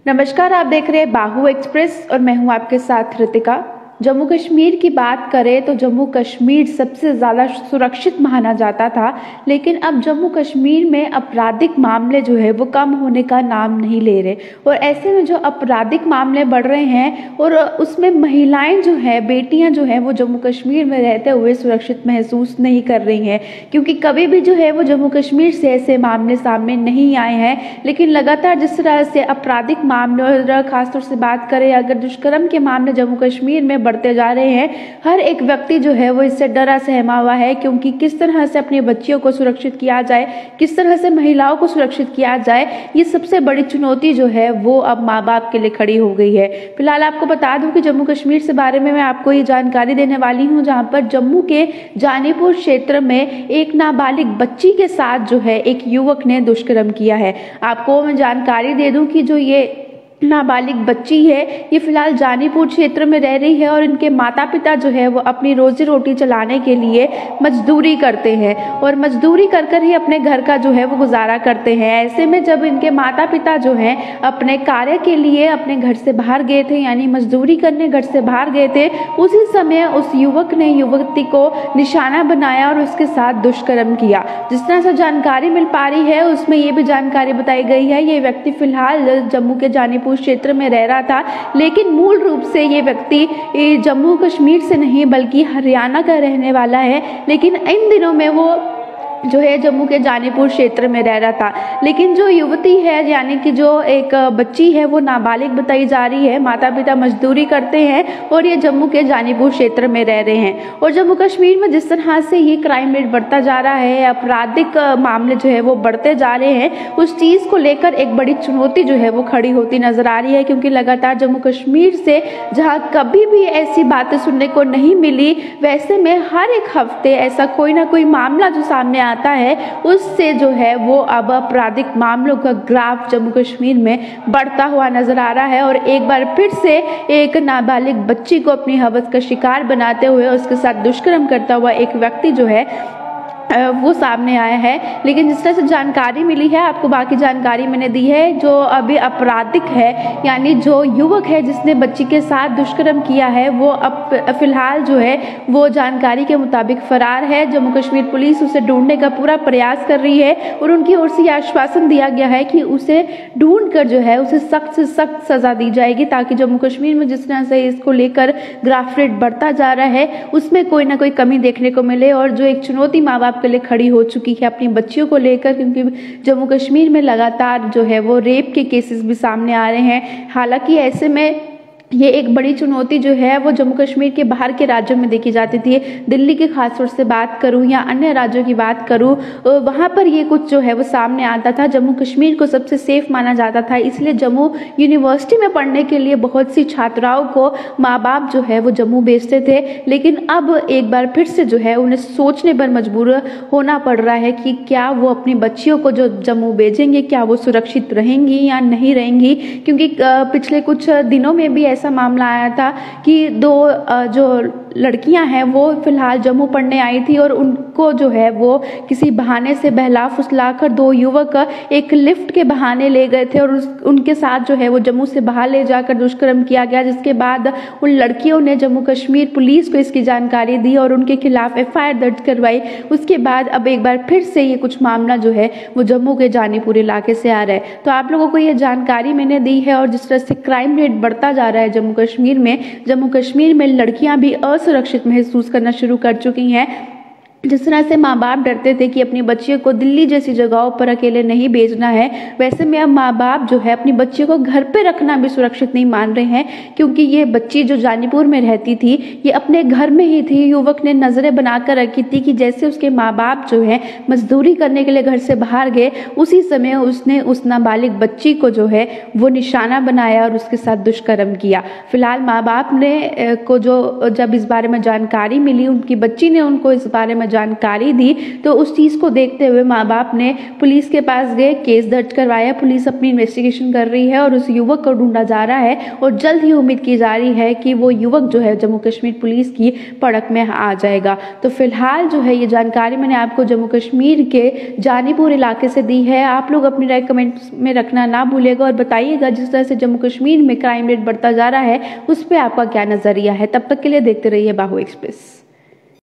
नमस्कार, आप देख रहे हैं बाहु एक्सप्रेस और मैं हूं आपके साथ रितिका। जम्मू कश्मीर की बात करें तो जम्मू कश्मीर सबसे ज़्यादा सुरक्षित माना जाता था, लेकिन अब जम्मू कश्मीर में आपराधिक मामले जो है वो कम होने का नाम नहीं ले रहे। और ऐसे में जो आपराधिक मामले बढ़ रहे हैं और उसमें महिलाएं जो है, बेटियां जो हैं, वो जम्मू कश्मीर में रहते हुए सुरक्षित महसूस नहीं कर रही हैं, क्योंकि कभी भी जो है वो जम्मू कश्मीर से ऐसे मामले सामने नहीं आए हैं। लेकिन लगातार जिस तरह से आपराधिक मामले और खासतौर से बात करें अगर दुष्कर्म के मामले जम्मू कश्मीर में बढ़ते जा रहे हैं, हर एक व्यक्ति जो है वो इससे डरा सहमा हुआ है, क्योंकि किस तरह से अपने बच्चियों को सुरक्षित किया जाए, किस तरह से महिलाओं को सुरक्षित किया जाए, ये सबसे बड़ी चुनौती जो है वो अब माँ बाप के लिए खड़ी हो गई है। फिलहाल आपको बता दूं कि जम्मू कश्मीर से बारे में मैं आपको ये जानकारी देने वाली हूँ, जहाँ पर जम्मू के जानीपुर क्षेत्र में एक नाबालिग बच्ची के साथ जो है एक युवक ने दुष्कर्म किया है। आपको मैं जानकारी दे दूं कि जो ये नाबालिग बच्ची है ये फिलहाल जानीपुर क्षेत्र में रह रही है और इनके माता पिता जो है वो अपनी रोजी रोटी चलाने के लिए मजदूरी करते हैं और मजदूरी कर कर ही अपने घर का जो है वो गुजारा करते हैं। ऐसे में जब इनके माता पिता जो हैं अपने कार्य के लिए अपने घर से बाहर गए थे, यानी मजदूरी करने घर से बाहर गए थे, उसी समय उस युवक ने युवती को निशाना बनाया और उसके साथ दुष्कर्म किया। जिस तरह से जानकारी मिल पा रही है उसमें ये भी जानकारी बताई गई है ये व्यक्ति फिलहाल जम्मू के जानीपुर क्षेत्र में रह रहा था, लेकिन मूल रूप से ये व्यक्ति जम्मू कश्मीर से नहीं बल्कि हरियाणा का रहने वाला है। लेकिन इन दिनों में वो जो है जम्मू के जानीपुर क्षेत्र में रह रहा था। लेकिन जो युवती है यानी कि जो एक बच्ची है वो नाबालिग बताई जा रही है, माता पिता मजदूरी करते हैं और ये जम्मू के जानीपुर क्षेत्र में रह रहे हैं। और जम्मू कश्मीर में जिस तरह से ये क्राइम रेट बढ़ता जा रहा है, आपराधिक मामले जो है वो बढ़ते जा रहे हैं, उस चीज़ को लेकर एक बड़ी चुनौती जो है वो खड़ी होती नजर आ रही है, क्योंकि लगातार जम्मू कश्मीर से जहाँ कभी भी ऐसी बातें सुनने को नहीं मिली, वैसे में हर एक हफ्ते ऐसा कोई ना कोई मामला जो सामने आता है उससे जो है वो अब आपराधिक मामलों का ग्राफ जम्मू कश्मीर में बढ़ता हुआ नजर आ रहा है। और एक बार फिर से एक नाबालिग बच्ची को अपनी हवस का शिकार बनाते हुए उसके साथ दुष्कर्म करता हुआ एक व्यक्ति जो है वो सामने आया है। लेकिन जिस तरह से जानकारी मिली है, आपको बाकी जानकारी मैंने दी है, जो अभी आपराधिक है यानी जो युवक है जिसने बच्ची के साथ दुष्कर्म किया है वो अब फिलहाल जो है वो जानकारी के मुताबिक फरार है। जम्मू कश्मीर पुलिस उसे ढूंढने का पूरा प्रयास कर रही है और उनकी ओर से आश्वासन दिया गया है कि उसे ढूंढ कर जो है उसे सख्त से सख्त सजा दी जाएगी, ताकि जम्मू कश्मीर में जिस तरह से इसको लेकर ग्राफ रेट बढ़ता जा रहा है उसमें कोई ना कोई कमी देखने को मिले। और जो एक चुनौती माँ बाप के लिए खड़ी हो चुकी है अपनी बच्चियों को लेकर, क्योंकि जम्मू कश्मीर में लगातार जो है वो रेप के केसेस भी सामने आ रहे हैं। हालांकि ऐसे में ये एक बड़ी चुनौती जो है वो जम्मू कश्मीर के बाहर के राज्यों में देखी जाती थी। दिल्ली के खासतौर से बात करूं या अन्य राज्यों की बात करूं, वहाँ पर ये कुछ जो है वो सामने आता था। जम्मू कश्मीर को सबसे सेफ माना जाता था, इसलिए जम्मू यूनिवर्सिटी में पढ़ने के लिए बहुत सी छात्राओं को माँ बाप जो है वो जम्मू भेजते थे। लेकिन अब एक बार फिर से जो है उन्हें सोचने पर मजबूर होना पड़ रहा है कि क्या वो अपनी बच्चियों को जो जम्मू भेजेंगे क्या वो सुरक्षित रहेंगी या नहीं रहेंगी, क्योंकि पिछले कुछ दिनों में भी ऐसा मामला आया था कि दो जो लड़कियां हैं वो फिलहाल जम्मू पढ़ने आई थी और उनको जो है वो किसी बहाने से बहला फुसलाकर दो युवक एक लिफ्ट के बहाने ले गए थे और उनके साथ जो है वो जम्मू से बाहर ले जाकर दुष्कर्म किया गया, जिसके बाद उन लड़कियों ने जम्मू कश्मीर पुलिस को इसकी जानकारी दी और उनके खिलाफ FIR दर्ज करवाई। उसके बाद अब एक बार फिर से ये कुछ मामला जो है वो जम्मू के जानीपुर इलाके से आ रहा है। तो आप लोगों को ये जानकारी मैंने दी है। और जिस तरह से क्राइम रेट बढ़ता जा रहा है जम्मू कश्मीर में लड़कियां भी असुरक्षित महसूस करना शुरू कर चुकी हैं। जिस तरह से माँ बाप डरते थे कि अपनी बच्चियों को दिल्ली जैसी जगहों पर अकेले नहीं भेजना है, वैसे में अब माँ बाप जो है अपनी बच्चियों को घर पे रखना भी सुरक्षित नहीं मान रहे हैं, क्योंकि ये बच्ची जो जानीपुर में रहती थी ये अपने घर में ही थी। युवक ने नज़रें बनाकर रखी थी कि जैसे उसके माँ बाप जो है मजदूरी करने के लिए घर से बाहर गए, उसी समय उसने उस नाबालिग बच्ची को जो है वो निशाना बनाया और उसके साथ दुष्कर्म किया। फिलहाल माँ बाप ने को जो जब इस बारे में जानकारी मिली, उनकी बच्ची ने उनको इस बारे में जानकारी दी। तो उस चीज़ को देखते हुए माँ बाप ने पुलिस के पास गए, केस दर्ज करवाया, पुलिस अपनी इन्वेस्टिगेशन कर रही है और उस युवक को ढूंढा जा रहा है और जल्द ही उम्मीद की जा रही है कि वो युवक जो है जम्मू कश्मीर पुलिस की पकड़ में आ जाएगा। तो फिलहाल जो है ये जानकारी मैंने आपको जम्मू कश्मीर के जानीपुर इलाके से दी है। आप लोग अपनी राय कमेंट्स में रखना ना भूलिएगा और बताइएगा जिस तरह से जम्मू कश्मीर में क्राइम रेट बढ़ता जा रहा है उस पर आपका क्या नजरिया है। तब तक के लिए देखते रहिए बाहु एक्सप्रेस।